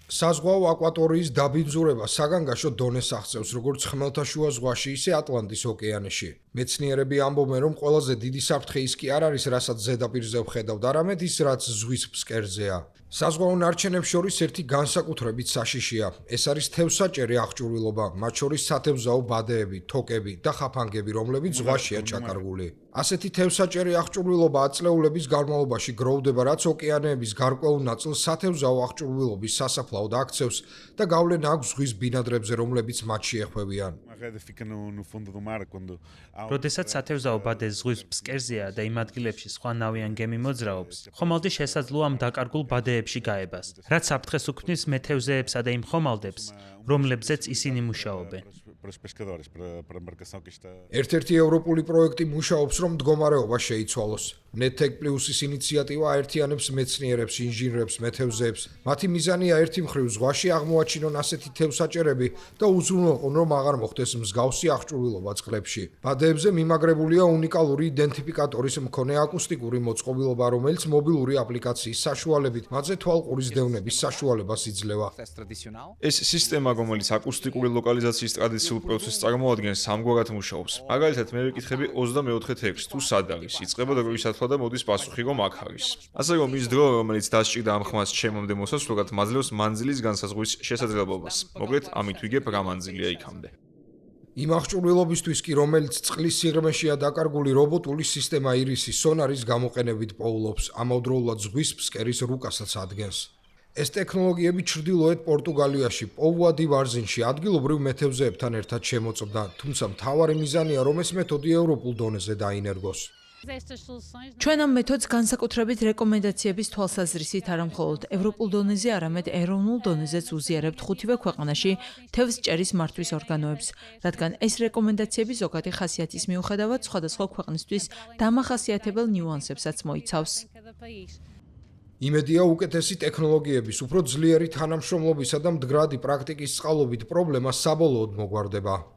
საზღვაო აკვატორიის დაბინძურება საგანგაშო დონეს აღწევს როგორც ხმელთაშუა ზღვაში, ისე ატლანტის ოკეანეში. მეცნიერები ამბობენ, რომ ყველაზე დიდი საფრთხე ის კი არ არის, რასაც ზედაპირზე ვხედავთ, არამედ ის, რაც ზღვის ფსკერზეა. საზღვაო ნარჩენებს შორის ერთი განსაკუთრებით საშიშია. ეს არის თევზსაჭერი აღჭურვილობა, მათ შორის სათევზაო ბადეები, თოკები და ხაფანგები, რომლებიც ზღვაშია ჩაკარგული. ასეთი თევზსაჭერი აღჭურვილობა ათწლეულების განმავლობაში გროვდება, რაც ოკეანეების გარკვეულ ნაწილს სათევზაო აღჭურვილობის სასაფლაოდ აქცევს და გავლენა აქვს ზღვის ბინადრებზე, რომლებიც მათში ეხვევიან. როდესაც სათევზაო ბადე ზღვის ფსკერზეა და იმ ადგილებში სხვა ნავიან გემი მოძრაობს, ხომალდი შესაძლოა ამ დაკარგულ ბადეებში გაებას, რაც საფრთხეს უქმნის მეთევზეებსა და იმ ხომალდებს, რომლებზეც ისინი მუშაობენ. ერთ-ერთი ევროპული პროექტი მუშაობს, რომ მდგომარეობა შეიცვალოს. NetTech Plus-ის ინიციატივა აერთიანებს მეცნიერებს, ინჟინრებს, მეთევზეებს. მათი მიზანია ერთი მხრივ ზღვაში აღმოაჩინონ ასეთი თევზსაჭერები და უზრუნველყონ, რომ აღარ მოხდეს მსგავსი აღჭურვილობა წყლებში. ბადეებზე მიმაგრებულია უნიკალური იდენტიფიკატორის მქონე აკუსტიკური მოწყობილობა, რომელიც მობილური აპლიკაციის საშუალებით მათზე თვალყურის დევნების საშუალებას იძლევა. ეს სისტემა, რომელიც აკუსტიკური ლოკალიზაციის ტრადიციულ პროცესს წარმოადგენს, ამგვარად მუშაობს. მაგალითად, მე ვიკითხები 24 ტექსტს თუ სად არის, იწყება როგორი სათვალა და მოდის პასუხი, რომ აქ არის. ასე რომ ის დრო, რომელიც დასჭირდა ამ ხმას ჩემამდე მოსასვლელად, მაძლევს მანძილის განსაზღვრის შესაძლებლობას. მოკლედ, ამით ვიგებ რა მანძილია იქამდე. იმ აღჭურვილობისთვის კი, რომელიც წყლის სიღრმეშია დაკარგული, რობოტული სისტემა ირისი სონარის გამოყენებით პოულობს, ამავდროულად ზღვის ფსკერის რუკასაც ადგენს. ეს ტექნოლოგიები ჩრდილოეთ პორტუგალიაში, პოუა-დი ვარზინში ადგილობრივ მეთევზეებთან ერთად შემოწმდა, თუმცა მთავარი მიზანია, რომ ეს მეთოდი ევროპულ დონეზე დაინერგოს. ჩვენ ამ მეთოდს განსაკუთრებით რეკომენდაციების თვალსაზრისით არა მხოლოდ ევროპულ დონეზე, არამედ ეროვნულ დონეზეც უზიარებთ 5-ვე ქვეყანაში თევზჭერის მართვის ორგანოებს, რადგან ეს რეკომენდაციები ზოგადი ხასიათის მიუხედავად სხვადასხვა ქვეყნისთვის დამახასიათებელ ნიუანსებსაც მოიცავს. იმედია უკეთესი ტექნოლოგიების, უფრო ძლიერი თანამშრომლობისა და მდგრადი პრაქტიკის წყალობით პრობლემა საბოლოოდ მოგვარდება.